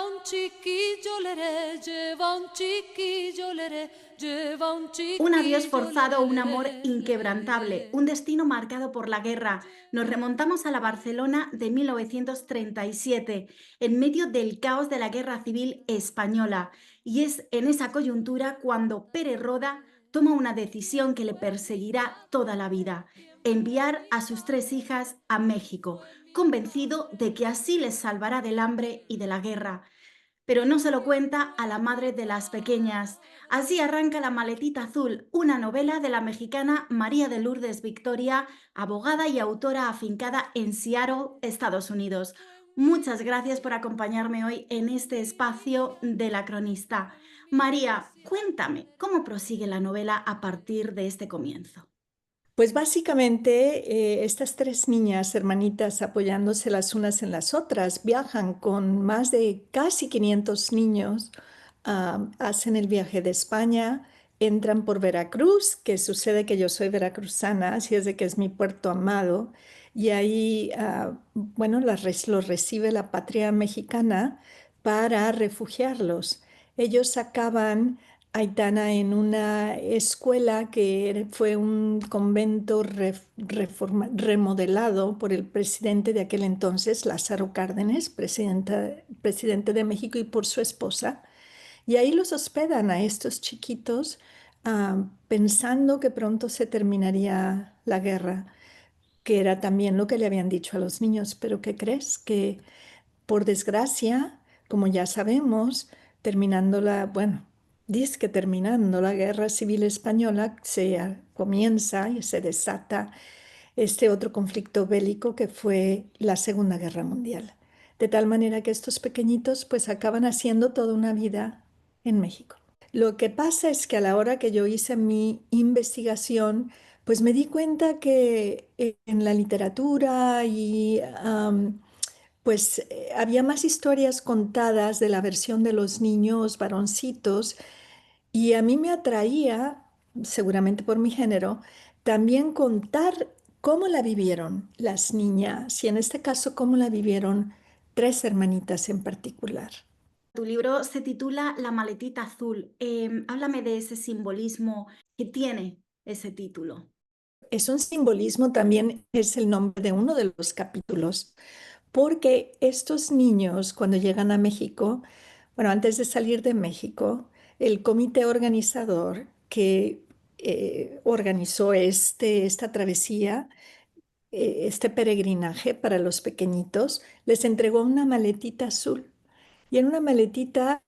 lleva un chiquillo leré, lleva un chiquillo leré, lleva un Un adiós chiquillo forzado, un amor leré, inquebrantable, un leré. destino marcado por la guerra. Nos remontamos a la Barcelona de 1937, en medio del caos de la Guerra Civil Española. Y es en esa coyuntura cuando Pérez Roda toma una decisión que le perseguirá toda la vida: enviar a sus 3 hijas a México, convencido de que así les salvará del hambre y de la guerra. Pero no se lo cuenta a la madre de las pequeñas. Así arranca La maletita azul, una novela de la mexicana María de Lourdes Victoria, abogada y autora afincada en Seattle, Estados Unidos. Muchas gracias por acompañarme hoy en este espacio de La Cronista. María, cuéntame, ¿cómo prosigue la novela a partir de este comienzo? Pues básicamente estas tres niñas hermanitas apoyándose las unas en las otras viajan con más de casi 500 niños, hacen el viaje de España, entran por Veracruz, que sucede que yo soy veracruzana, así es de que es mi puerto amado, y ahí, bueno, los recibe la patria mexicana para refugiarlos. Ellos acaban, Aitana, en una escuela que fue un convento remodelado por el presidente de aquel entonces, Lázaro Cárdenas, presidente de México, y por su esposa. Y ahí los hospedan a estos chiquitos, pensando que pronto se terminaría la guerra, que era también lo que le habían dicho a los niños. Pero ¿qué crees? Que por desgracia, como ya sabemos, bueno, dice que terminando la Guerra Civil Española, comienza y se desata este otro conflicto bélico que fue la Segunda Guerra Mundial. De tal manera que estos pequeñitos pues acaban haciendo toda una vida en México. Lo que pasa es que a la hora que yo hice mi investigación, pues me di cuenta que en la literatura y había más historias contadas de la versión de los niños varoncitos, y a mí me atraía, seguramente por mi género, también contar cómo la vivieron las niñas y en este caso cómo la vivieron tres hermanitas en particular. Tu libro se titula La maletita azul. Háblame de ese simbolismo que tiene ese título. Es un simbolismo, también es el nombre de uno de los capítulos, porque estos niños cuando llegan a México, bueno, antes de salir de México, el comité organizador que organizó esta travesía, este peregrinaje para los pequeñitos, les entregó una maletita azul. Y en una maletita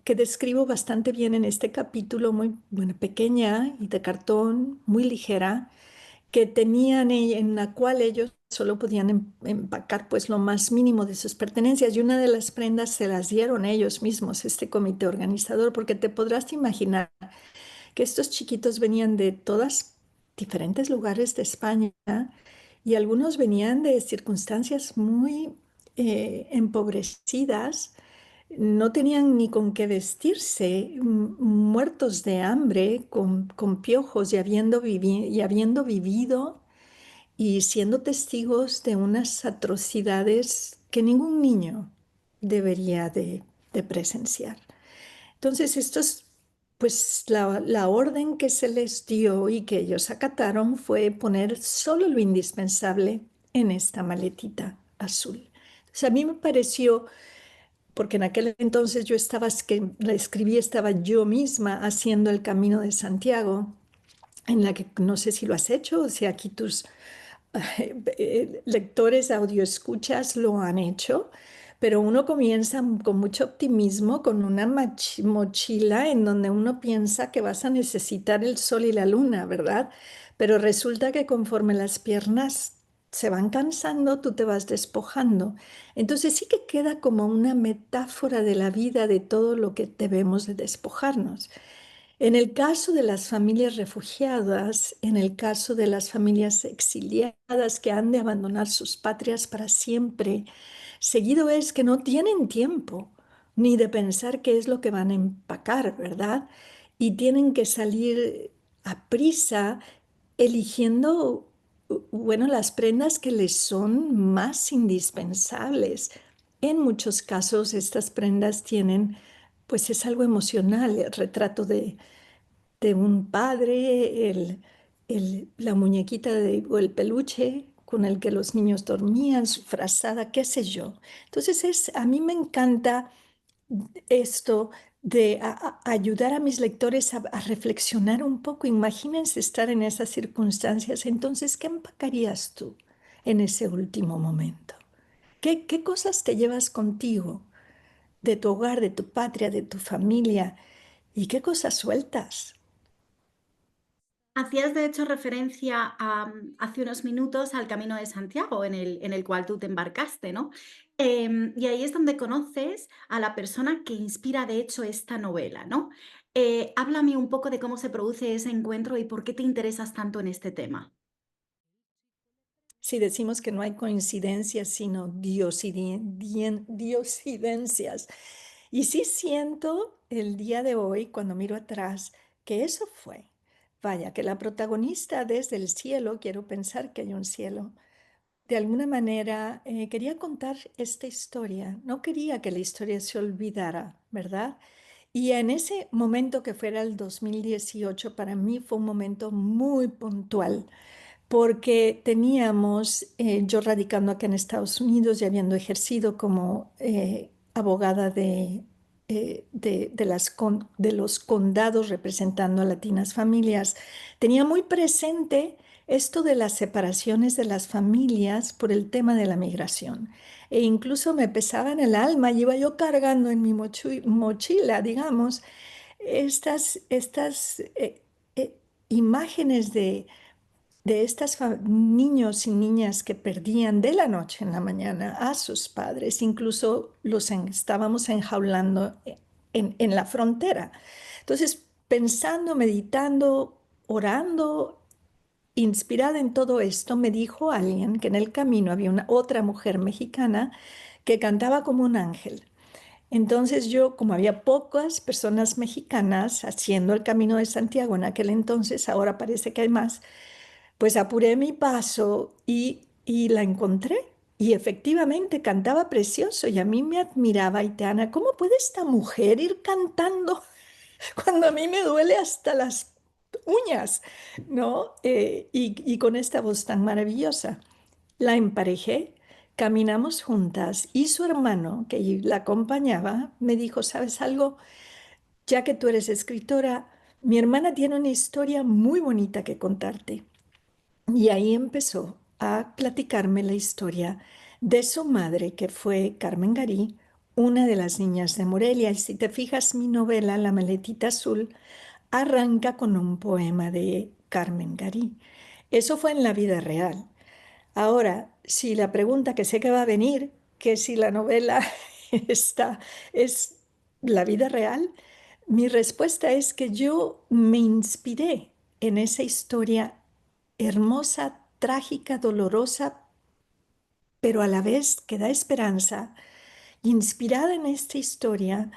que describo bastante bien en este capítulo, muy bueno, pequeña y de cartón, muy ligera, que tenían en la cual ellos solo podían empacar pues lo más mínimo de sus pertenencias, y una de las prendas se las dieron ellos mismos, este comité organizador, porque te podrás imaginar que estos chiquitos venían de todas diferentes lugares de España y algunos venían de circunstancias muy empobrecidas, no tenían ni con qué vestirse, muertos de hambre, con piojos, y habiendo vivido y siendo testigos de unas atrocidades que ningún niño debería de presenciar. Entonces, pues la orden que se les dio y que ellos acataron fue poner solo lo indispensable en esta maletita azul. Entonces, a mí me pareció, porque en aquel entonces que la escribí, estaba yo misma haciendo el Camino de Santiago, en la que no sé si lo has hecho o si aquí tus lectores audioescuchas lo han hecho, pero uno comienza con mucho optimismo, con una mochila en donde uno piensa que vas a necesitar el sol y la luna, ¿verdad? Pero resulta que conforme las piernas se van cansando, tú te vas despojando. Entonces sí que queda como una metáfora de la vida, de todo lo que debemos de despojarnos. En el caso de las familias refugiadas, en el caso de las familias exiliadas que han de abandonar sus patrias para siempre, seguido es que no tienen tiempo ni de pensar qué es lo que van a empacar, ¿verdad? Y tienen que salir a prisa eligiendo, bueno, las prendas que les son más indispensables. en muchos casos estas prendas tienen, pues es algo emocional, el retrato de un padre, la muñequita o el peluche con el que los niños dormían, su frazada, qué sé yo. Entonces a mí me encanta esto de ayudar a mis lectores a reflexionar un poco. Imagínense estar en esas circunstancias. Entonces, ¿qué empacarías tú en ese último momento? ¿Qué cosas te llevas contigo de tu hogar, de tu patria, de tu familia? ¿Y qué cosas sueltas? Hacías de hecho referencia hace unos minutos al Camino de Santiago en el cual tú te embarcaste, ¿no? Y ahí es donde conoces a la persona que inspira de hecho esta novela, ¿no? Háblame un poco de cómo se produce ese encuentro y por qué te interesas tanto en este tema. Si decimos que no hay coincidencias, sino diosidencias. Y sí siento el día de hoy, cuando miro atrás, que eso fue. Vaya, que la protagonista desde el cielo, quiero pensar que hay un cielo, de alguna manera quería contar esta historia, no quería que la historia se olvidara, ¿verdad? Y en ese momento que fuera el 2018, para mí fue un momento muy puntual porque teníamos, yo radicando acá en Estados Unidos y habiendo ejercido como abogada de los condados representando a latinas familias, tenía muy presente esto de las separaciones de las familias por el tema de la migración. E incluso me pesaba en el alma, y iba yo cargando en mi mochila, digamos, estas imágenes de estos niños y niñas que perdían de la noche en la mañana a sus padres, incluso estábamos enjaulando en la frontera. Entonces, pensando, meditando, orando, inspirada en todo esto, me dijo alguien que en el camino había otra mujer mexicana que cantaba como un ángel. Entonces yo, como había pocas personas mexicanas haciendo el Camino de Santiago en aquel entonces, ahora parece que hay más, pues apuré mi paso y la encontré. Y efectivamente cantaba precioso y a mí me admiraba, Iteana, ¿cómo puede esta mujer ir cantando cuando a mí me duele hasta las uñas, ¿no? Y con esta voz tan maravillosa. La emparejé, caminamos juntas y su hermano, que la acompañaba, me dijo, ¿sabes algo? Ya que tú eres escritora, mi hermana tiene una historia muy bonita que contarte. Y ahí empezó a platicarme la historia de su madre, que fue Carmen Garí, una de las niñas de Morelia. Y si te fijas, mi novela, La Maletita Azul, arranca con un poema de Carmen Garí. Eso fue en la vida real. Ahora, si la pregunta que sé que va a venir, que si la novela está, es la vida real, mi respuesta es que yo me inspiré en esa historia hermosa, trágica, dolorosa, pero a la vez que da esperanza. Inspirada en esta historia,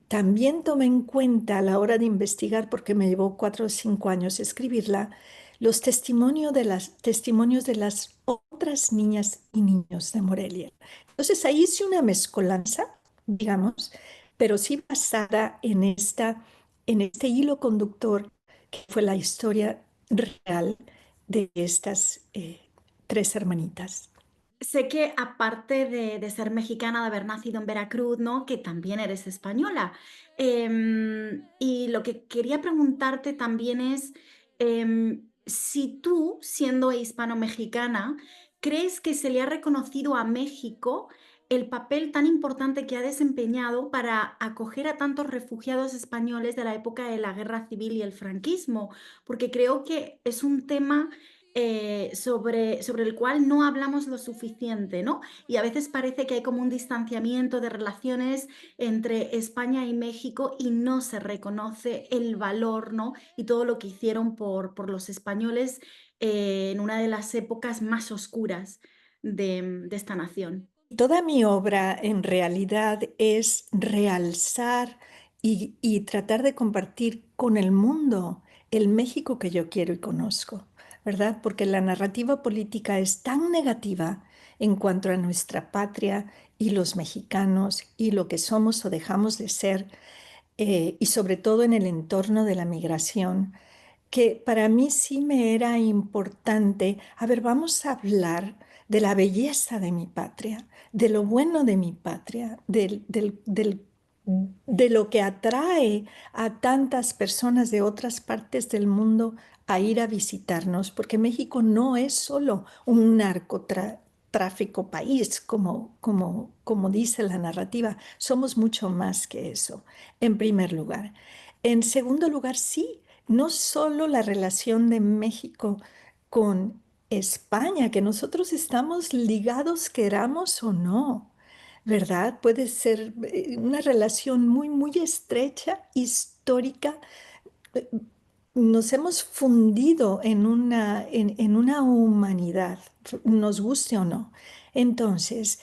también tomé en cuenta a la hora de investigar, porque me llevó 4 o 5 años escribirla, los testimonios de las otras niñas y niños de Morelia. Entonces ahí hice una mezcolanza, digamos, pero sí basada en este hilo conductor que fue la historia real de estas 3 hermanitas. Sé que aparte de ser mexicana, de haber nacido en Veracruz, ¿no? Que también eres española. Y lo que quería preguntarte también es si tú, siendo hispano-mexicana, crees que se le ha reconocido a México el papel tan importante que ha desempeñado para acoger a tantos refugiados españoles de la época de la Guerra Civil y el franquismo, porque creo que es un tema sobre el cual no hablamos lo suficiente, ¿no? Y a veces parece que hay como un distanciamiento de relaciones entre España y México y no se reconoce el valor, ¿no? Y todo lo que hicieron por los españoles en una de las épocas más oscuras de esta nación. Toda mi obra en realidad es realzar y tratar de compartir con el mundo el México que yo quiero y conozco, ¿verdad? Porque la narrativa política es tan negativa en cuanto a nuestra patria y los mexicanos y lo que somos o dejamos de ser, y sobre todo en el entorno de la migración, que para mí sí me era importante. A ver, vamos a hablar de la belleza de mi patria, de lo bueno de mi patria, de lo que atrae a tantas personas de otras partes del mundo a ir a visitarnos, porque México no es solo un narcotráfico país, como dice la narrativa. Somos mucho más que eso, en primer lugar. En segundo lugar, sí, no solo la relación de México con España, que nosotros estamos ligados, queramos o no, ¿verdad? Puede ser una relación muy, muy estrecha, histórica. eh, Nos hemos fundido en una humanidad, nos guste o no. Entonces,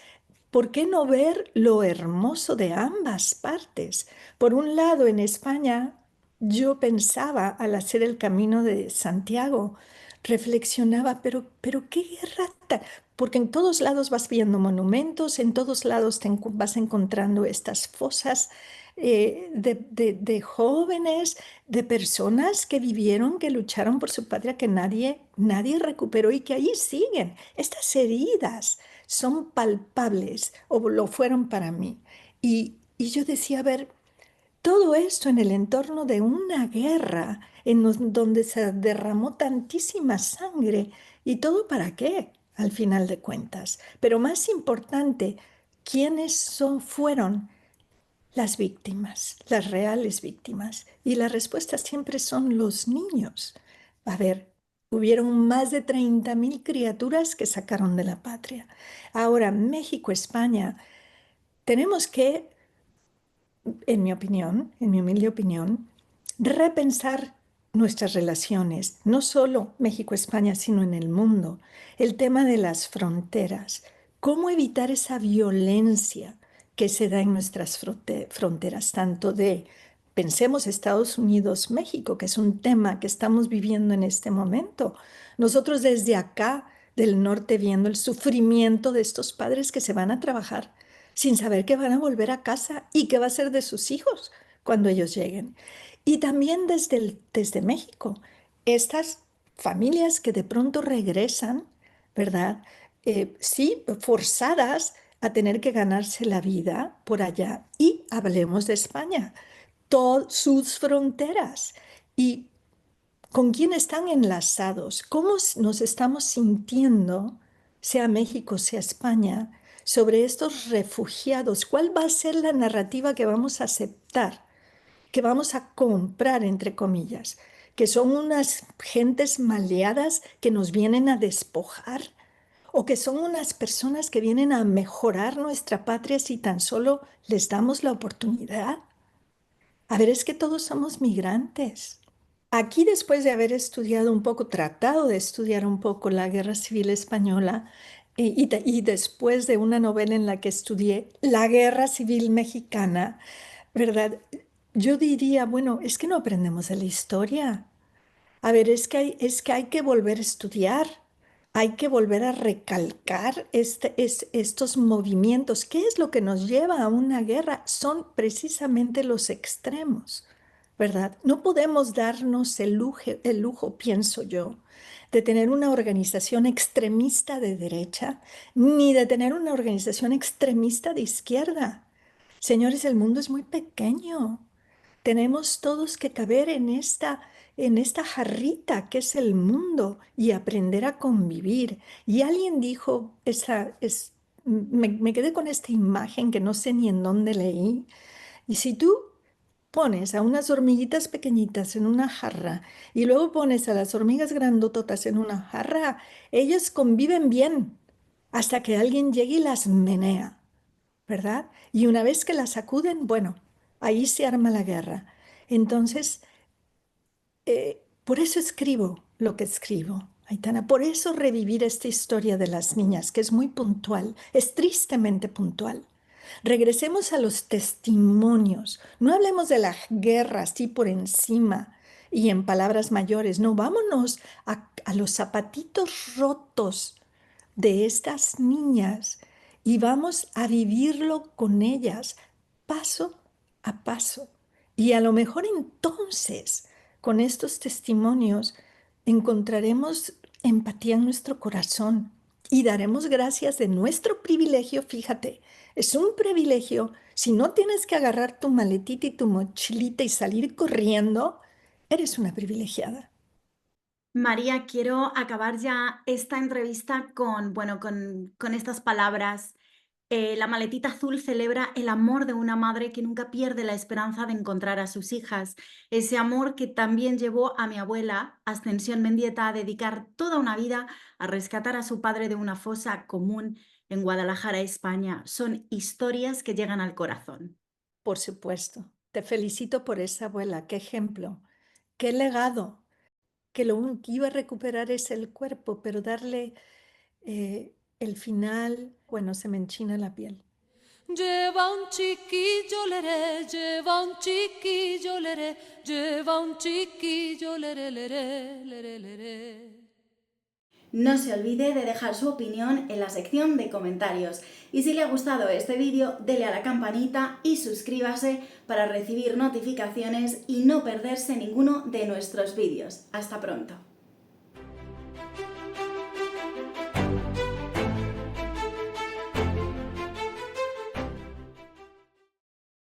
¿por qué no ver lo hermoso de ambas partes? Por un lado, en España, yo pensaba al hacer el camino de Santiago, reflexionaba, pero qué guerra tan... Porque en todos lados vas viendo monumentos, en todos lados vas encontrando estas fosas de jóvenes, de personas que vivieron, que lucharon por su patria, que nadie recuperó y que allí siguen. Estas heridas son palpables, o lo fueron para mí. Y yo decía, a ver, todo esto en el entorno de una guerra donde se derramó tantísima sangre, ¿y todo para qué? Al final de cuentas. Pero más importante, fueron las víctimas, las reales víctimas? Y la respuesta siempre son los niños. A ver, hubieron más de 30.000 criaturas que sacaron de la patria. Ahora, México, España, tenemos que, en mi opinión, en mi humilde opinión, repensar nuestras relaciones, no solo México-España, sino en el mundo. El tema de las fronteras, cómo evitar esa violencia que se da en nuestras fronteras, tanto de, pensemos Estados Unidos, México, que es un tema que estamos viviendo en este momento. Nosotros desde acá del norte viendo el sufrimiento de estos padres que se van a trabajar sin saber que van a volver a casa y qué va a ser de sus hijos cuando ellos lleguen. Y también desde México, estas familias que de pronto regresan, ¿verdad? Sí, forzadas a tener que ganarse la vida por allá. Y hablemos de España, todas sus fronteras. ¿Y con quién están enlazados? ¿Cómo nos estamos sintiendo, sea México, sea España, sobre estos refugiados? ¿Cuál va a ser la narrativa que vamos a aceptar, que vamos a comprar, entre comillas? ¿Que son unas gentes maleadas que nos vienen a despojar? ¿O que son unas personas que vienen a mejorar nuestra patria si tan solo les damos la oportunidad? A ver, es que todos somos migrantes. Aquí, después de haber estudiado un poco, tratado de estudiar un poco la Guerra Civil Española, y después de una novela en la que estudié la Guerra Civil Mexicana, ¿verdad? Yo diría, bueno, es que no aprendemos de la historia. A ver, es que hay que volver a estudiar, hay que volver a recalcar estos movimientos. ¿Qué es lo que nos lleva a una guerra? Son precisamente los extremos, ¿verdad? No podemos darnos el lujo, pienso yo, de tener una organización extremista de derecha, ni de tener una organización extremista de izquierda. Señores, el mundo es muy pequeño. Tenemos todos que caber en esta jarrita que es el mundo y aprender a convivir. Y alguien dijo, me quedé con esta imagen que no sé ni en dónde leí. Y si tú pones a unas hormiguitas pequeñitas en una jarra y luego pones a las hormigas grandototas en una jarra, ellas conviven bien hasta que alguien llegue y las menea, ¿verdad? Y una vez que las sacuden, bueno, ahí se arma la guerra. Entonces, por eso escribo lo que escribo, Aitana, por eso revivir esta historia de las niñas, que es muy puntual, es tristemente puntual. Regresemos a los testimonios, no hablemos de la guerra así por encima y en palabras mayores, no, vámonos a los zapatitos rotos de estas niñas y vamos a vivirlo con ellas paso a paso. Y a lo mejor entonces, con estos testimonios, encontraremos empatía en nuestro corazón y daremos gracias de nuestro privilegio. Fíjate, es un privilegio. Si no tienes que agarrar tu maletita y tu mochilita y salir corriendo, eres una privilegiada. María, quiero acabar ya esta entrevista con estas palabras. La maletita azul celebra el amor de una madre que nunca pierde la esperanza de encontrar a sus hijas. Ese amor que también llevó a mi abuela, Ascensión Mendieta, a dedicar toda una vida a rescatar a su padre de una fosa común en Guadalajara, España. Son historias que llegan al corazón. Por supuesto. Te felicito por esa abuela. Qué ejemplo. Qué legado. Que lo único que iba a recuperar es el cuerpo, pero darle el final, bueno, se me enchina la piel. Lleva un chiquillo leré, lleva un chiquillo leré, lleva un chiquillo leré, leré, leré, leré. No se olvide de dejar su opinión en la sección de comentarios. Y si le ha gustado este vídeo, dele a la campanita y suscríbase para recibir notificaciones y no perderse ninguno de nuestros vídeos. Hasta pronto.